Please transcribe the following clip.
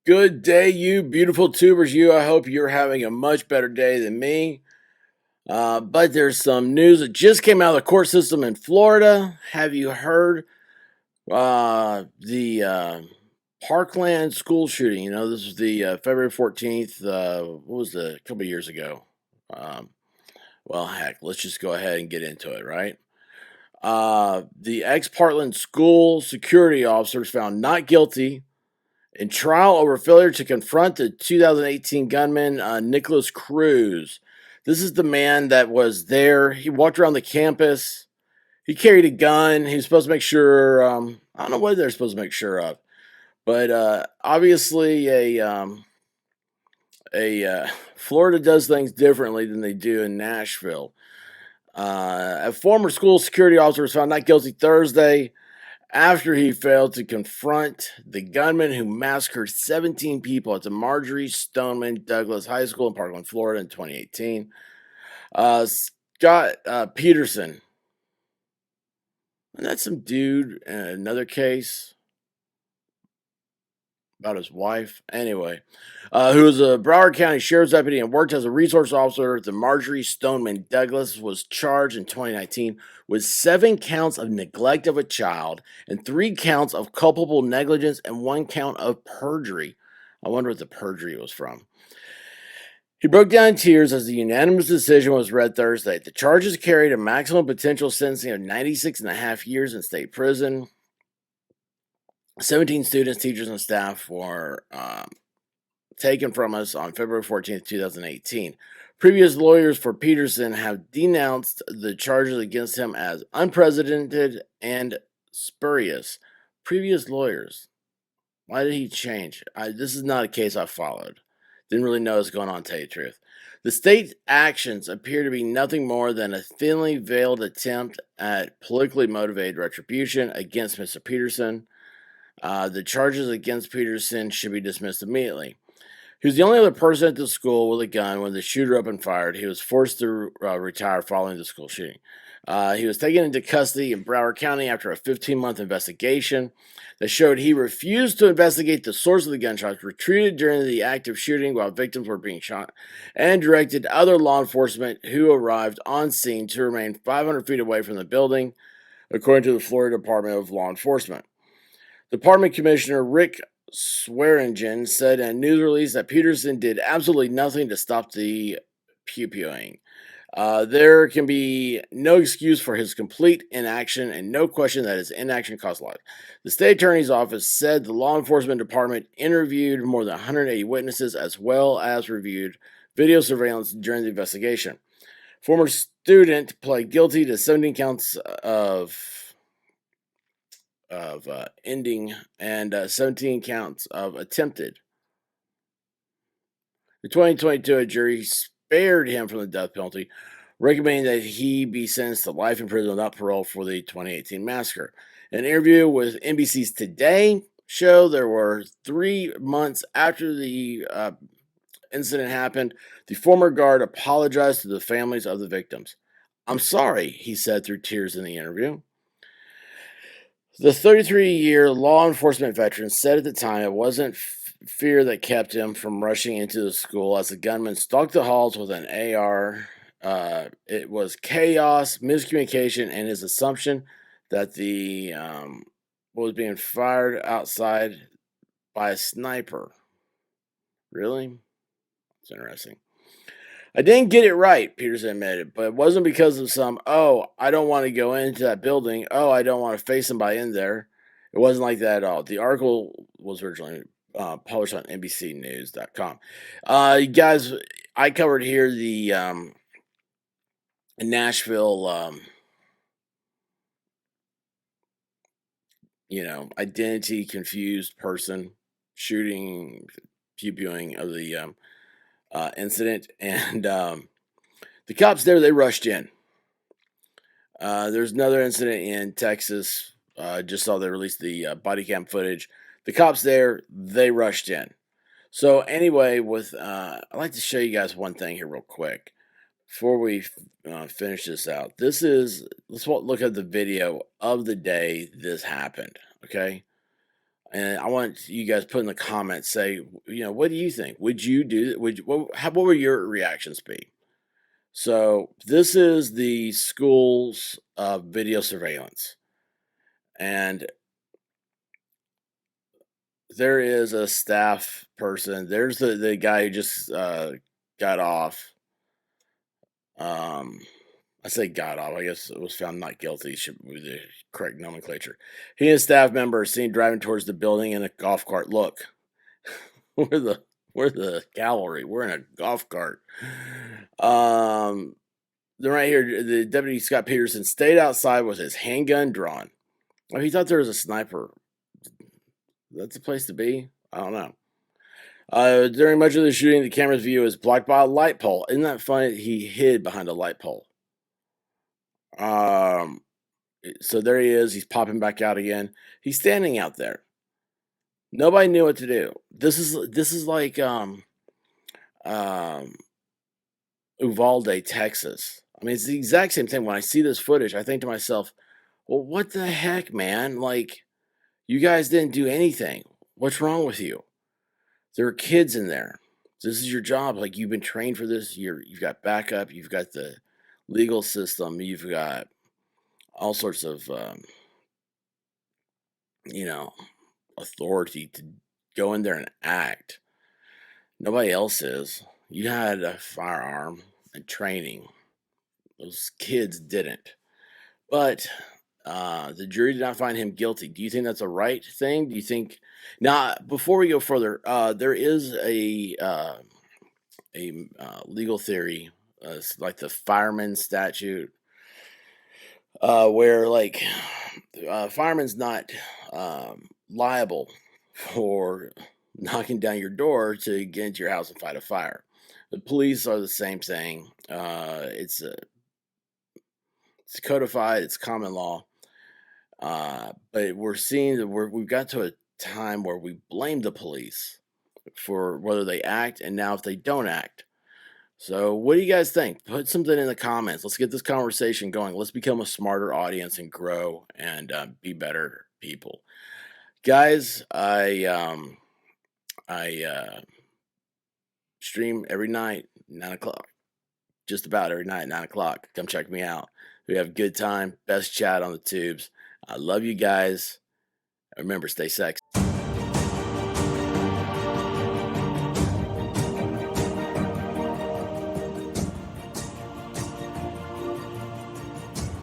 Good day, you beautiful tubers. I hope you're having a much better day than me. But there's some news that just came out of the court system in Florida. Have you heard the Parkland school shooting? This was the February 14th. What was a couple of years ago? Um, well, heck, let's just go ahead and get into it, right? The ex-Parkland school security officers found not guilty in trial over failure to confront the 2018 gunman, Nikolas Cruz. This is the man that was there. He walked around the campus. He carried a gun. He was supposed to make sure. I don't know what they're supposed to make sure of, but obviously, Florida does things differently than they do in Nashville. A former school security officer was found not guilty Thursday after he failed to confront the gunman who massacred 17 people at the Marjory Stoneman Douglas High School in Parkland, Florida in 2018. Scot Peterson, and that's some dude in another case about his wife. Anyway, who was a Broward County Sheriff's deputy and worked as a resource officer at the Marjory Stoneman Douglas, was charged in 2019 with 7 counts of neglect of a child and 3 counts of culpable negligence and 1 count of perjury. I wonder what the perjury was from. He broke down in tears as the unanimous decision was read Thursday. The charges carried a maximum potential sentencing of 96 and a half years in state prison. 17 students, teachers, and staff were taken from us on February 14th, 2018. Previous lawyers for Peterson have denounced the charges against him as unprecedented and spurious. Previous lawyers. Why did he change? This is not a case I followed. Didn't really know what's going on, to tell you the truth. The state's actions appear to be nothing more than a thinly veiled attempt at politically motivated retribution against Mr. Peterson. The charges against Peterson should be dismissed immediately. He was the only other person at the school with a gun when the shooter opened fire. He was forced to retire following the school shooting. He was taken into custody in Broward County after a 15-month investigation that showed he refused to investigate the source of the gunshots, retreated during the active shooting while victims were being shot, and directed other law enforcement who arrived on scene to remain 500 feet away from the building, according to the Florida Department of Law Enforcement. Department Commissioner Rick Swearingen said in a news release that Peterson did absolutely nothing to stop the pew-pewing. There can be no excuse for his complete inaction and no question that his inaction caused life. The state attorney's office said the law enforcement department interviewed more than 180 witnesses as well as reviewed video surveillance during the investigation. Former student pled guilty to 17 counts of ending and 17 counts of attempted. In 2022, a jury spared him from the death penalty, recommending that he be sentenced to life in prison without parole for the 2018 massacre. An interview with NBC's Today show there were 3 months after the incident happened, the former guard apologized to the families of the victims. "I'm sorry," he said through tears in the interview. The 33-year law enforcement veteran said at the time it wasn't fear that kept him from rushing into the school as the gunman stalked the halls with an AR. It was chaos, miscommunication, and his assumption that the was being fired outside by a sniper. Really? It's interesting. "I didn't get it right," Peterson admitted, "but it wasn't because of some, I don't want to go into that building. I don't want to face somebody in there." It wasn't like that at all. The article was originally published on NBCnews.com. Guys, I covered here the Nashville, identity confused person shooting, pew-pewing of the incident. And the cops there, they rushed in. There's another incident in Texas. Just saw they released the body cam footage. The cops there, they rushed in. So anyway, I'd like to show you guys one thing here real quick before we finish this out. Let's look at the video of the day this happened. Okay. And I want you guys put in the comments, say, what do you think? Would you do? What would your reactions be? So this is the school's video surveillance, and there is a staff person. There's the guy who just got off. Um, I say got off. I guess it was found not guilty. Should be the correct nomenclature. He and a staff member are seen driving towards the building in a golf cart. Look, we're the we're the cavalry. We're in a golf cart. Um, then right here, the deputy Scott Peterson stayed outside with his handgun drawn. Oh, he thought there was a sniper. That's the place to be. I don't know. During much of the shooting, the camera's view is blocked by a light pole. Isn't that funny? He hid behind a light pole. Um, so there he is. He's popping back out again. He's standing out there. Nobody knew what to do. This is like um Uvalde, Texas. I mean, it's the exact same thing. When I see this footage, I think to myself, well, what the heck, man? Like, you guys didn't do anything. What's wrong with you? There are kids in there. This is your job. Like, you've been trained for this. You've got backup. You've got the legal system. You've got all sorts of, you know, authority to go in there and act. Nobody else is. You had a firearm and training. Those kids didn't. But the jury did not find him guilty. Do you think that's a right thing? Do you think now? Before we go further, there is a legal theory, it's like the fireman statute, where like fireman's not liable for knocking down your door to get into your house and fight a fire. The police are the same thing. It's codified. It's common law. But we're seeing that we've got to a time where we blame the police for whether they act and now if they don't act. So, what do you guys think? Put something in the comments. Let's get this conversation going. Let's become a smarter audience and grow and be better people, guys. I stream every night 9 o'clock, just about every night 9 o'clock. Come check me out. We have a good time. Best chat on the tubes. I love you guys. Remember, stay sexy.